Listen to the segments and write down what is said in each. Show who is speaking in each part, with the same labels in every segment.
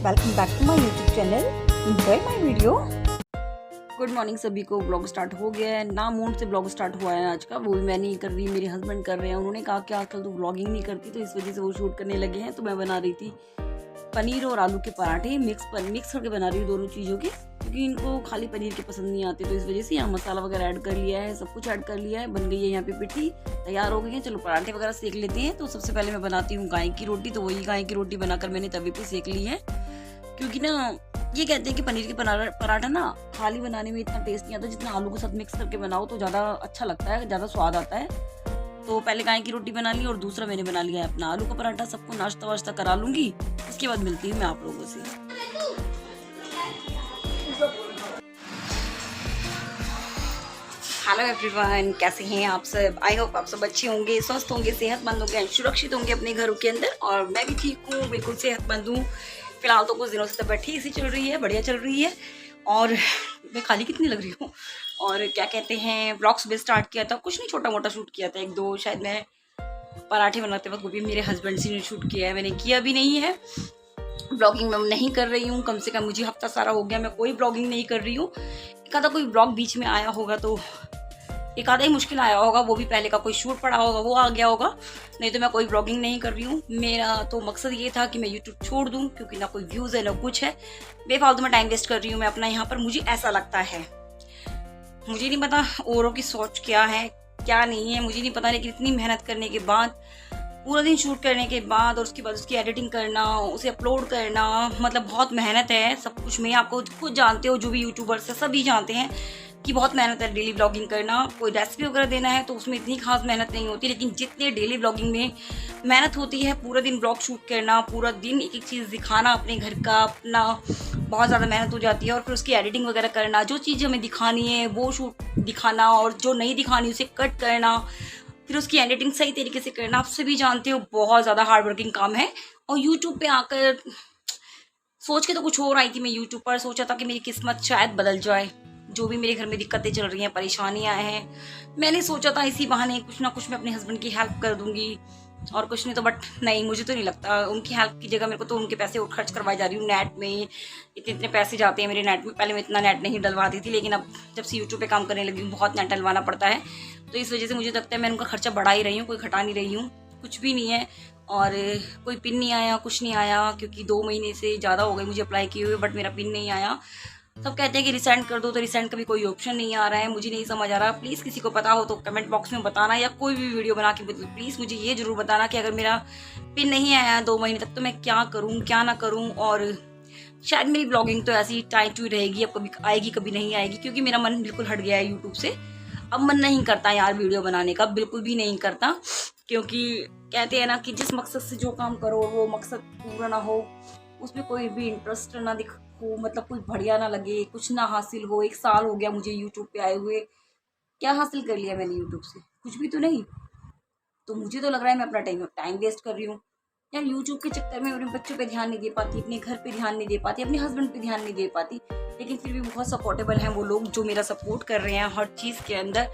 Speaker 1: Welcome back to my YouTube channel. Enjoy my video.
Speaker 2: Good morning सभी को। Blog start हो गया है ना, मूड से ब्लॉग स्टार्ट हुआ है आज का। वो भी मैं नहीं कर रही, मेरे हस्बैंड कर रहे हैं। उन्होंने कहा कि आजकल तो ब्लॉगिंग नहीं करती, तो इस वजह से वो शूट करने लगे हैं। तो मैं बना रही थी पनीर और आलू के पराठे, मिक्स करके बना रही हूँ दोनों चीज़ों के, क्योंकि इनको खाली पनीर के पसंद नहीं आते। तो इस वजह से यहाँ मसाला वगैरह ऐड कर लिया है, सब कुछ ऐड कर लिया है। बन गई है यहाँ पे पिट्ठी, तैयार हो गई है। चलो पराठे वगैरह सेक लेते हैं। तो सबसे पहले मैं बनाती हूँ गाय की रोटी। तो वही गाय की रोटी बनाकर मैंने तवे पे सेक ली है, क्योंकि ना ये कहते हैं कि पनीर के पराठा ना खाली बनाने में इतना टेस्ट नहीं आता, जितना आलू के साथ मिक्स करके बनाओ तो ज़्यादा अच्छा लगता है, ज़्यादा स्वाद आता है। तो पहले गाय की रोटी बना ली और दूसरा मैंने बना लिया है अपना आलू का पराठा। सबको नाश्ता वाश्ता करा लूँगी, उसके बाद मिलती हूँ मैं आप लोगों से। हेलो एवरीवन, कैसे हैं आप सब? आई होप आप सब अच्छे होंगे, स्वस्थ होंगे, सेहतमंद होंगे, सुरक्षित होंगे अपने घरों के अंदर। और मैं भी ठीक हूँ, बिल्कुल सेहतमंद हूँ। फिलहाल तो कुछ दिनों से तबीयत ठीक सी चल रही है, बढ़िया चल रही है। और मैं खाली कितनी लग रही हूँ। और क्या कहते हैं, व्लॉग्स भी स्टार्ट किया था, कुछ नहीं, छोटा मोटा शूट किया था, 1-2 शायद। मैं पराठे बनाते वक्त वो भी मेरे हस्बैंड से ने शूट किया है, मैंने किया भी नहीं है। ब्लॉगिंग मैं नहीं कर रही हूँ, कम से कम मुझे हफ्ता सारा हो गया मैं कोई ब्लॉगिंग नहीं कर रही हूँ। एक आधा कोई ब्लॉग बीच में आया होगा, तो एक आधा ही मुश्किल आया होगा, वो भी पहले का कोई शूट पड़ा होगा, वो आ गया होगा। नहीं तो मैं कोई ब्लॉगिंग नहीं कर रही हूँ। मेरा तो मकसद ये था कि मैं यूट्यूब छोड़ दूँ, क्योंकि ना कोई व्यूज़ है ना कुछ है, बेफालतू में टाइम वेस्ट कर रही हूँ मैं अपना यहाँ पर, मुझे ऐसा लगता है। मुझे नहीं पता औरों की सोच क्या है क्या नहीं है, मुझे नहीं पता, लेकिन इतनी मेहनत करने के बाद, पूरा दिन शूट करने के बाद, और उसके बाद उसकी एडिटिंग करना, उसे अपलोड करना, मतलब बहुत मेहनत है सब कुछ में। आपको खुद जानते हो, जो भी यूट्यूबर्स है सभी जानते हैं कि बहुत मेहनत है डेली ब्लॉगिंग करना। कोई रेसिपी वगैरह देना है तो उसमें इतनी खास मेहनत नहीं होती, लेकिन जितने डेली ब्लॉगिंग में मेहनत होती है, पूरा दिन ब्लॉग शूट करना, पूरा दिन एक एक चीज़ दिखाना अपने घर का अपना, बहुत ज़्यादा मेहनत हो जाती है। और फिर उसकी एडिटिंग वगैरह करना, जो चीज़ हमें दिखानी है वो शूट दिखाना, और जो नहीं दिखानी उसे कट करना, फिर उसकी एडिटिंग सही तरीके से करना। आप सभी जानते हो बहुत ज़्यादा हार्ड वर्किंग काम है। और यूट्यूब पे आकर सोच के तो कुछ और आई थी मैं, यूट्यूब पर सोचा था कि मेरी किस्मत शायद बदल जाए। जो भी मेरे घर में दिक्कतें चल रही हैं, परेशानियां हैं, मैंने सोचा था इसी बहाने कुछ ना कुछ मैं अपने हस्बैंड की हेल्प कर दूंगी और कुछ नहीं तो। बट नहीं, मुझे तो नहीं लगता। उनकी हेल्प की जगह मेरे को तो उनके पैसे और खर्च करवाई जा रही हूँ। नेट में इतने इतने पैसे जाते हैं मेरे नेट में। पहले मैं इतना नेट नहीं डलवाती थी, लेकिन अब जब से यूट्यूब पे काम करने लगी हूँ बहुत नेट डलवाना पड़ता है। तो इस वजह से मुझे लगता है मैं उनका खर्चा बढ़ा ही रही हूँ, कोई घटा नहीं रही हूँ। कुछ भी नहीं है, और कोई पिन नहीं आया, कुछ नहीं आया, क्योंकि 2 महीने से ज़्यादा हो गए मुझे अप्लाई किए हुए, बट मेरा पिन नहीं आया। सब कहते हैं कि रिसेंड कर दो, तो रिसेंड का भी कोई ऑप्शन नहीं आ रहा है। मुझे नहीं समझ आ रहा। प्लीज़ किसी को पता हो तो कमेंट बॉक्स में बताना, या कोई भी वीडियो बना के प्लीज़ मुझे ये ज़रूर बताना कि अगर मेरा पिन नहीं आया 2 महीने तक, तो मैं क्या करूँ क्या ना करूँ। और शायद मेरी ब्लॉगिंग तो ऐसी टाइट हुई रहेगी, अब कभी आएगी कभी नहीं आएगी, क्योंकि मेरा मन बिल्कुल हट गया है यूट्यूब से। अब मन नहीं करता यार वीडियो बनाने का, बिल्कुल भी नहीं करता। क्योंकि कहते हैं ना कि जिस मकसद से जो काम करो वो मकसद पूरा ना हो, उसमें कोई भी इंटरेस्ट ना दिखो, मतलब कुछ बढ़िया ना लगे, कुछ ना हासिल हो। 1 साल हो गया मुझे यूट्यूब पे आए हुए, क्या हासिल कर लिया मैंने यूट्यूब से? कुछ भी तो नहीं। तो मुझे तो लग रहा है मैं अपना टाइम वेस्ट कर रही हूँ यार। यूट्यूब के चक्कर में अपने बच्चों पे ध्यान नहीं दे पाती, अपने घर पे ध्यान नहीं दे पाती, अपने हस्बैंड पे ध्यान नहीं दे पाती। लेकिन फिर भी बहुत सपोर्टेबल हैं वो लोग, जो मेरा सपोर्ट कर रहे हैं हर चीज़ के अंदर।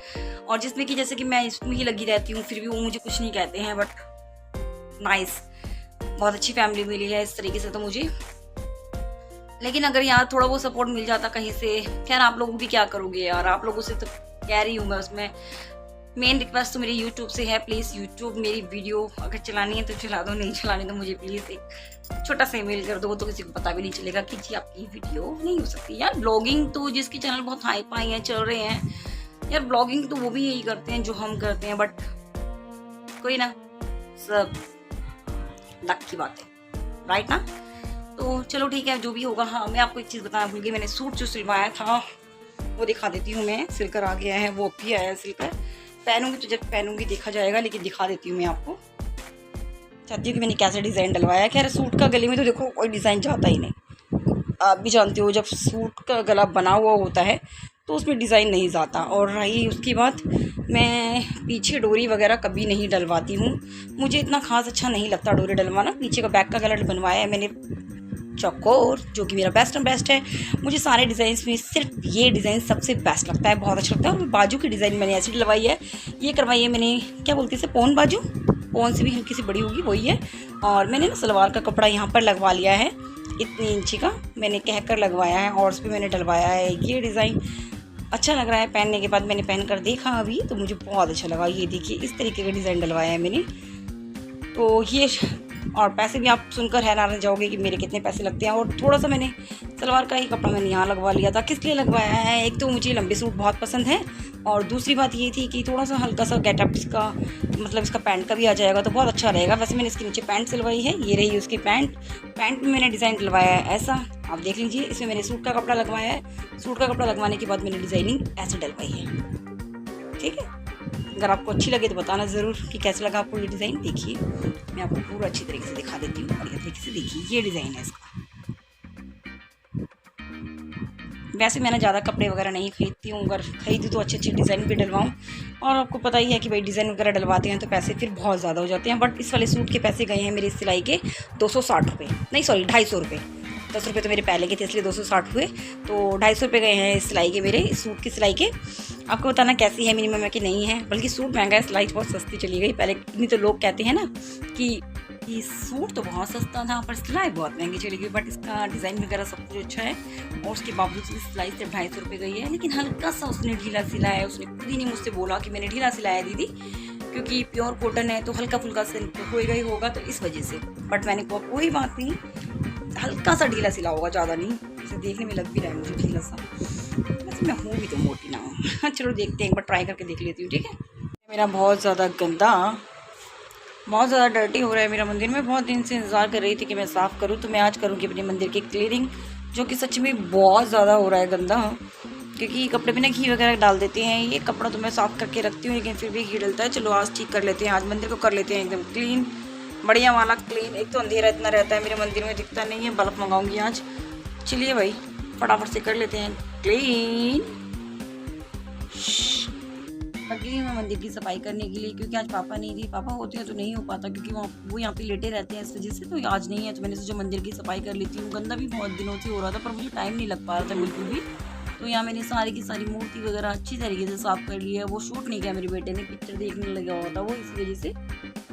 Speaker 2: और जिसमें कि जैसे कि मैं इसमें ही लगी रहती हूँ, फिर भी वो मुझे कुछ नहीं कहते हैं। बट नाइस, बहुत अच्छी फैमिली मिली है इस तरीके से तो मुझे। लेकिन अगर यार थोड़ा वो सपोर्ट मिल जाता कहीं से, खैर आप लोग भी क्या करोगे यार, आप लोगों से तो कह रही हूँ मैं। उसमें मेन रिक्वेस्ट तो मेरी यूट्यूब से है, प्लीज़ यूट्यूब मेरी वीडियो अगर चलानी है तो चला दो, नहीं चलानी तो मुझे प्लीज़ एक छोटा सा ईमेल कर दो, तो किसी को पता भी नहीं चलेगा कि जी आपकी वीडियो नहीं हो सकती। यार ब्लॉगिंग तो जिसके चैनल बहुत हाई फाई हैं, चल रहे हैं यार, ब्लॉगिंग तो वो भी यही करते हैं जो हम करते हैं। बट कोई ना, सब लक की बात है, राइट ना? तो चलो ठीक है, जो भी होगा। हाँ, मैं आपको एक चीज़ बताना भूल गई, मैंने सूट जो सिलवाया था वो दिखा देती हूँ मैं। सिलकर आ गया है, वो भी आया है सिलकर। पहनूंगी तो जब पहनूंगी देखा जाएगा, लेकिन दिखा देती हूँ मैं आपको। चाहती हूँ कि मैंने कैसा डिज़ाइन डलवाया है। खैर सूट का गले में तो देखो कोई डिज़ाइन जाता ही नहीं, आप भी जानते हो, जब सूट का गला बना हुआ होता है तो उसमें डिज़ाइन नहीं जाता। और रही उसकी बात, मैं पीछे डोरी वगैरह कभी नहीं डलवाती हूँ, मुझे इतना खास अच्छा नहीं लगता डोरी डलवाना। पीछे का बैक का गला बनवाया है मैंने चौकोर, जो कि मेरा बेस्ट है। मुझे सारे डिज़ाइन में सिर्फ ये डिज़ाइन सबसे बेस्ट लगता है, बहुत अच्छा लगता है। और बाजू की डिज़ाइन मैंने ऐसी डलवाई है, ये करवाई है मैंने, क्या बोलते हैं इसे, पौन बाजू, पौन से भी हल्की सी बड़ी होगी वही है। और मैंने ना सलवार का कपड़ा यहाँ पर लगवा लिया है, इतनी इंची का मैंने कहकर लगवाया है और उस पर मैंने डलवाया है ये डिज़ाइन। अच्छा लग रहा है पहनने के बाद। मैंने पहन कर देखा अभी तो मुझे बहुत अच्छा लगा। ये देखिए इस तरीके का डिज़ाइन डलवाया है मैंने। तो ये और पैसे भी आप सुनकर हैरान रह जाओगे कि मेरे कितने पैसे लगते हैं। और थोड़ा सा मैंने सलवार का ही कपड़ा मैंने यहाँ लगवा लिया था। किस लिए लगवाया है, एक तो मुझे लंबे सूट बहुत पसंद है और दूसरी बात ये थी कि थोड़ा सा हल्का सा गेटअप इसका, मतलब इसका पैंट का भी आ जाएगा तो बहुत अच्छा रहेगा। वैसे मैंने इसके नीचे पैंट सिलवाई है, ये रही उसकी पैंट में मैंने डिज़ाइन डलवाया है ऐसा, आप देख लीजिए। इसमें मैंने सूट का कपड़ा लगवाया है। सूट का कपड़ा लगवाने के बाद मैंने डिज़ाइनिंग ऐसे डलवाई है। ठीक है, अगर आपको अच्छी लगे तो बताना ज़रूर कि कैसा लगा आपको ये डिज़ाइन। देखिए मैं आपको पूरा अच्छी तरीके से दिखा देती हूँ। बढ़िया तरीके से देखिए ये डिज़ाइन है इसका। वैसे मैंने ज़्यादा कपड़े वगैरह नहीं खरीदती हूँ, अगर खरीदी तो अच्छे अच्छे डिज़ाइन भी डलवाऊँ। और आपको पता ही है कि भाई डिज़ाइन वगैरह डलवाते हैं तो पैसे फिर बहुत ज़्यादा हो जाते हैं। बट इस वाले सूट के पैसे गए हैं मेरी सिलाई के 260 रुपये, नहीं सॉरी 250 रुपये। 10 रुपये तो मेरे पहले के थे इसलिए 260 हुए, तो 250 रुपये गए हैं सिलाई के, मेरे इस सूट की सिलाई के। आपको बताना कैसी है, मिनिमम है कि नहीं है। बल्कि सूट महंगा है, सिलाई बहुत सस्ती चली गई। पहले नहीं तो लोग कहते हैं ना कि सूट तो बहुत सस्ता था पर सिलाई बहुत महंगी चली गई। बट इसका डिज़ाइन वगैरह सब कुछ अच्छा है और उसके बावजूद इसकी सिलाई सिर्फ 250 रुपये गई है। लेकिन हल्का सा उसने ढीला सिलाया है। उसने खुद ही नहीं मुझसे बोला कि मैंने ढीला सिलाया दीदी, क्योंकि प्योर कॉटन है तो हल्का फुल्का सिल होएगा ही होगा, तो इस वजह से। बट मैंने कहा कोई बात नहीं, हल्का सा ढीला सिला होगा, ज़्यादा नहीं। इसे देखने में लग भी रहा है मुझे ढीला सा, वैसे मैं हूँ भी तो मोटी ना हूँ। चलो देखते हैं, एक बार ट्राई करके देख लेती हूँ। ठीक है, मेरा बहुत ज़्यादा गंदा, बहुत ज़्यादा डर्टी हो रहा है मेरा मंदिर। में बहुत दिन से इंतज़ार कर रही थी कि मैं साफ़ करूँ, तो मैं आज करूँगी अपने मंदिर की क्लीनिंग, जो कि सच में बहुत ज़्यादा हो रहा है गंदा। क्योंकि कपड़े में ना घी वगैरह डाल देते हैं। ये कपड़ा तो मैं साफ़ करके रखती हूँ लेकिन फिर भी घी डलता है। चलो आज ठीक कर लेते हैं, आज मंदिर को कर लेते हैं एकदम क्लीन, बढ़िया वाला क्लीन। एक तो अंधेरा इतना रहता है मेरे मंदिर में, दिखता नहीं है। बल्ब मंगाऊंगी आज। चलिए भाई फटाफट से कर लेते हैं क्लीन। लगी मैं मंदिर की सफाई करने के लिए, क्योंकि आज पापा नहीं थी। पापा होते हैं तो नहीं हो पाता क्योंकि वो यहाँ पे लेटे रहते हैं, इस वजह से। तो आज नहीं है तो मैंने सोचा मंदिर की सफाई कर लेती हूँ। गंदा भी बहुत दिनों से हो रहा था पर मुझे टाइम नहीं लग पा रहा था बिल्कुल भी। तो यहाँ मैंने सारी की सारी मूर्ति वगैरह अच्छी तरीके से साफ़ कर ली है। वो शूट नहीं किया मेरे बेटे ने, पिक्चर देखने लगा हुआ था वो, इस वजह से।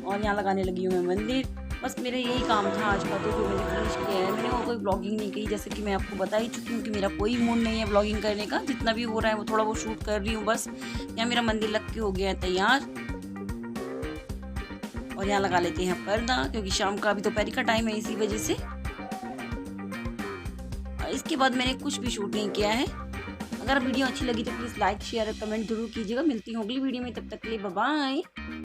Speaker 2: और यहाँ लगाने लगी हूँ मैं मंदिर। बस मेरा यही काम था आज का, तो जो मैंने फिनिश किया है। मैंने और कोई ब्लॉगिंग नहीं की, जैसे कि मैं आपको बता ही चुकी हूँ कि मेरा कोई मूड नहीं है ब्लॉगिंग करने का। जितना भी हो रहा है वो थोड़ा वो शूट कर रही हूँ बस। यहाँ मेरा मंदिर लग के हो गया है तैयार। और यहाँ लगा लेते हैं पर्दा, क्योंकि शाम का अभी दोपहर का टाइम है, इसी वजह से। और इसके बाद मैंने कुछ भी शूट नहीं किया है। अगर वीडियो अच्छी लगी तो प्लीज़ लाइक शेयर और कमेंट जरूर कीजिएगा। मिलती हूँ अगली वीडियो में, तब तक के लिए बाय बाय।